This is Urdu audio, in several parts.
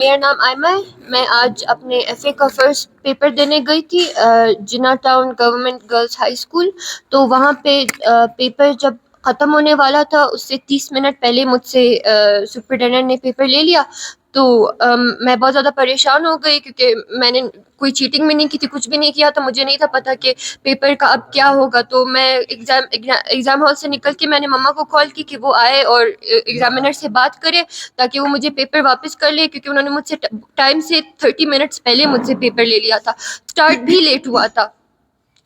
میرا نام آئمہ ہے. میں آج اپنے ایف اے کا فرسٹ پیپر دینے گئی تھی جنا town government girls high school. تو وہاں پہ پیپر جب ختم ہونے والا تھا اس سے 30 منٹ پہلے مجھ سے سپرنٹینڈنٹ نے پیپر لے لیا. تو میں بہت زیادہ پریشان ہو گئی کیونکہ میں نے کوئی چیٹنگ بھی نہیں کی تھی, کچھ بھی نہیں کیا, تو مجھے نہیں تھا پتہ کہ پیپر کا اب کیا ہوگا. تو میں ایگزام ہال سے نکل کے میں نے مما کو کال کی کہ وہ آئے اور ایگزامینر سے بات کرے تاکہ وہ مجھے پیپر واپس کر لے, کیونکہ انہوں نے مجھ سے ٹائم سے 30 منٹس پہلے مجھ سے پیپر لے لیا تھا. اسٹارٹ بھی لیٹ ہوا تھا.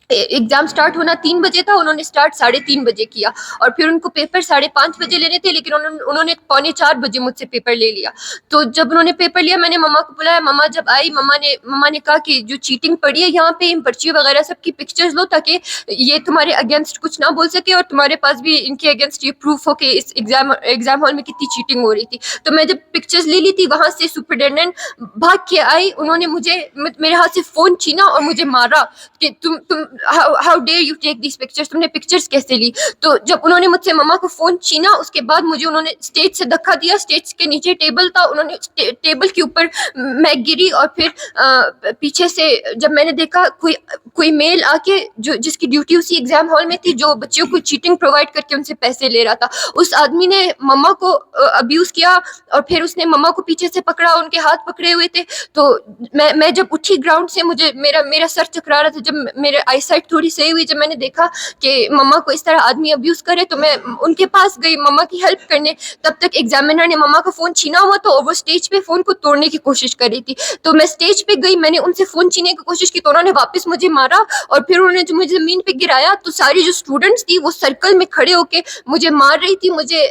ایگزام اسٹارٹ ہونا 3 بجے تھا, انہوں نے اسٹارٹ 3:30 بجے کیا, اور پھر ان کو پیپر 5:30 بجے لینے تھے, لیکن انہوں نے 3:45 بجے مجھ سے پیپر لے لیا. تو جب انہوں نے پیپر لیا میں نے مما کو بلایا. مما جب آئی مما نے کہا کہ جو چیٹنگ پڑی ہے یہاں پہ ان پرچیوں وغیرہ سب کی پکچرز لو تاکہ یہ تمہارے اگینسٹ کچھ نہ بول سکے اور تمہارے پاس بھی ان کے اگینسٹ یہ پروف ہو کہ اس ایگزام ہال میں کتنی چیٹنگ ہو رہی تھی. تو میں جب پکچرز لے لی تھی وہاں سے سپرنٹینڈنٹ بھاگ کے آئی, انہوں نے میرے ہاتھ سے فون چھینا اور مجھے مارا کہ تم how dare you take these pictures, تم نے پکچرز کیسے لی. تو جب انہوں نے مجھ سے مما کو فون چھینا اس کے بعد مجھے انہوں نے اسٹیج سے دھکا دیا. اسٹیج کے نیچے ٹیبل تھا, انہوں نے ٹیبل کے اوپر میں گری, اور پھر پیچھے سے جب میں نے دیکھا کوئی میل آ کے جس کی ڈیوٹی اسی ایگزام ہال میں تھی, جو بچیوں کو چیٹنگ پرووائڈ کر کے ان سے پیسے لے رہا تھا, اس آدمی نے مما کو ابیوز کیا اور پھر اس نے مما کو پیچھے سے پکڑا, ان کے ہاتھ پکڑے ہوئے تھے. تو میں جب اٹھی گراؤنڈ سے مجھے میرا سر چکرا رہا تھا. جب میرے آئی سائٹ تھوڑی صحیح ہوئی, جب میں نے دیکھا کہ مما کو اس طرح آدمی ابیوز کرے, تو میں ان کے پاس گئی مما کی ہیلپ کرنے. تب تک ایگزامینر نے مما کا فون چھینا ہوا تھا اور وہ اسٹیج پہ فون کو توڑنے کی کوشش کر رہی تھی. تو میں اسٹیج پہ گئی, میں نے ان سے فون چھینے کی کوشش کی, تو انہوں نے واپس مجھے مارا, اور پھر انہوں نے جو مجھے زمین پہ گرایا تو ساری جو اسٹوڈنٹس تھی وہ سرکل میں کھڑے ہو کے مجھے مار رہی تھی, مجھے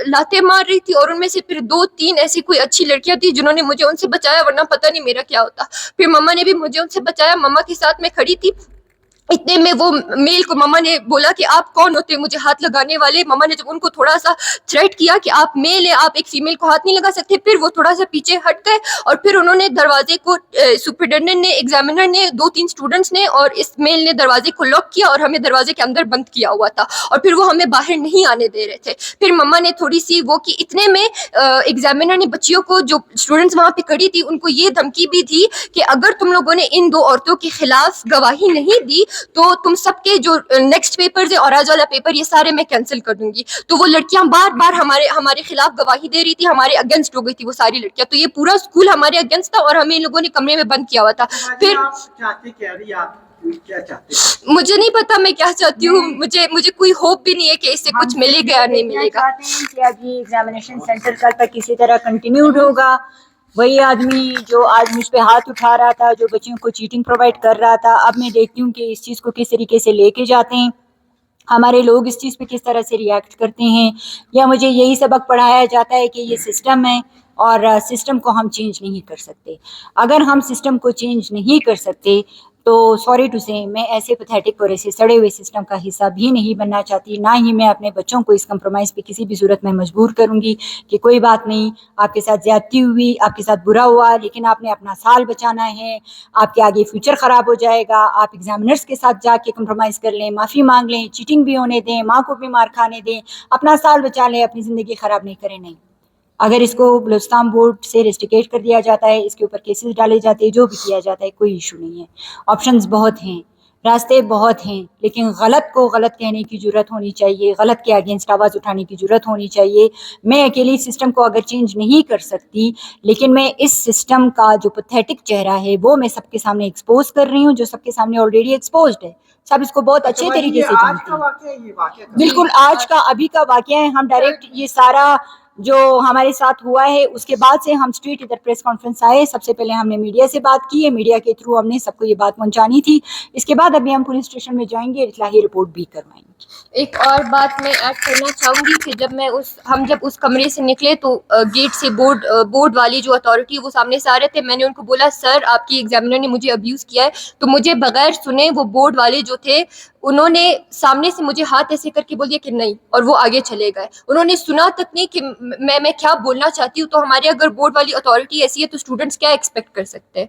لاتے مار رہی تھی, اور ان میں سے پھر 2-3 ایسی کوئی اچھی لڑکیاں تھیں جنہوں نے مجھے ان سے بچایا, ورنہ پتہ نہیں میرا کیا ہوتا. پھر مما نے بھی مجھے ان سے بچایا. مما کے ساتھ میں کھڑی تھی, اتنے میں وہ میل کو مما نے بولا کہ آپ کون ہوتے ہیں مجھے ہاتھ لگانے والے. مما نے جب ان کو تھوڑا سا تھریٹ کیا کہ آپ میل ہیں, آپ ایک فیمیل کو ہاتھ نہیں لگا سکتے, پھر وہ تھوڑا سا پیچھے ہٹ گئے, اور پھر انہوں نے دروازے کو سپرنٹینڈنٹ نے, ایگزامینر نے, 2-3 اسٹوڈنٹس نے اور اس میل نے دروازے کو لاک کیا اور ہمیں دروازے کے اندر بند کیا ہوا تھا, اور پھر وہ ہمیں باہر نہیں آنے دے رہے تھے. پھر مما نے تھوڑی سی وہ کی, اتنے میں ایگزامینر نے بچیوں کو, جو اسٹوڈنٹس وہاں پہ کھڑی تھی, ان کو یہ دھمکی بھی دی کہ اگر تم لوگوں نے ان 2 عورتوں کے خلاف گواہی نہیں دی تو تم سب کے جو نیکسٹ پیپرز ہیں اور آج والا پیپر یہ سارے میں کینسل کر دوں گی. تو وہ لڑکیاں بار بار ہمارے خلاف گواہی دے رہی تھی, ہمارے اگینسٹ ہو گئی تھی وہ ساری لڑکیاں. تو یہ پورا اسکول ہمارے اگینسٹ تھا اور ہمیں ان لوگوں نے کمرے میں بند کیا ہوا تھا. پھر مجھے نہیں پتا میں کیا چاہتی ہوں, مجھے کوئی ہوپ بھی نہیں ہے کہ اس سے کچھ ملے گا یا نہیں ملے گا. کہ ابھی ایگزامینیشن سینٹر کل پر کسی طرح کنٹینیوڈ ہوگا. وہی آدمی جو آج مجھ پہ ہاتھ اٹھا رہا تھا, جو بچیوں کو چیٹنگ پرووائڈ کر رہا تھا, اب میں دیکھتی ہوں کہ اس چیز کو کس طریقے سے لے کے جاتے ہیں, ہمارے لوگ اس چیز پہ کس طرح سے ریئیکٹ کرتے ہیں. یا مجھے یہی سبق پڑھایا جاتا ہے کہ یہ سسٹم ہے اور سسٹم کو ہم چینج نہیں کر سکتے. اگر ہم سسٹم کو چینج نہیں کر سکتے تو سوری ٹو سے میں ایسے پیتھیٹک اور ایسے سڑے ہوئے سسٹم کا حصہ بھی نہیں بننا چاہتی, نہ ہی میں اپنے بچوں کو اس کمپرومائز پہ کسی بھی صورت میں مجبور کروں گی کہ کوئی بات نہیں, آپ کے ساتھ زیادتی ہوئی, آپ کے ساتھ برا ہوا, لیکن آپ نے اپنا سال بچانا ہے, آپ کے آگے فیوچر خراب ہو جائے گا, آپ ایگزامینرز کے ساتھ جا کے کمپرومائز کر لیں, معافی مانگ لیں, چیٹنگ بھی ہونے دیں, ماں کو بھی مار کھانے دیں, اپنا سال بچا لیں, اپنی زندگی خراب نہیں کریں. نہیں, اگر اس کو بلوچستان بورڈ سے ریسٹیکیٹ کر دیا جاتا ہے, اس کے اوپر کیسز ڈالے جاتے ہیں, جو بھی کیا جاتا ہے, کوئی ایشو نہیں ہے. آپشنز بہت ہیں, راستے بہت ہیں, لیکن غلط کو غلط کہنے کی جرت ہونی چاہیے, غلط کے اگینسٹ آواز اٹھانے کی جرت ہونی چاہیے. میں اکیلی سسٹم کو اگر چینج نہیں کر سکتی, لیکن میں اس سسٹم کا جو پیتھیٹک چہرہ ہے وہ میں سب کے سامنے ایکسپوز کر رہی ہوں, جو سب کے سامنے آلریڈی ایکسپوزڈ ہے. سب اس کو بہت اچھے طریقے سے جانتے ہیں. بالکل آج کا ابھی کا واقعہ ہے. ہم ڈائریکٹ یہ سارا جو ہمارے ساتھ ہوا ہے اس کے بعد سے ہم اسٹریٹ ادھر پریس کانفرنس آئے. سب سے پہلے ہم نے میڈیا سے بات کی ہے, میڈیا کے تھرو ہم نے سب کو یہ بات پہنچانی تھی. اس کے بعد ابھی ہم پولیس اسٹیشن میں جائیں گے, اطلاعی رپورٹ بھی کروائیں گے. ایک اور بات میں ایڈ کرنا چاہوں گی کہ جب اس کمرے سے نکلے تو گیٹ سے بورڈ والی جو اتھارٹی وہ سامنے سے آ رہے تھے. میں نے ان کو بولا سر آپ کی ایگزامینر نے مجھے ابیوز کیا ہے, تو مجھے بغیر سنے وہ بورڈ والے جو تھے انہوں نے سامنے سے مجھے ہاتھ ایسے کر کے بول دیا کہ نہیں, اور وہ آگے چلے گئے. انہوں نے سنا تک نہیں کہ میں کیا بولنا چاہتی ہوں. تو ہمارے اگر بورڈ والی اتھارٹی ایسی ہے تو اسٹوڈنٹس کیا ایکسپیکٹ کر سکتے ہیں.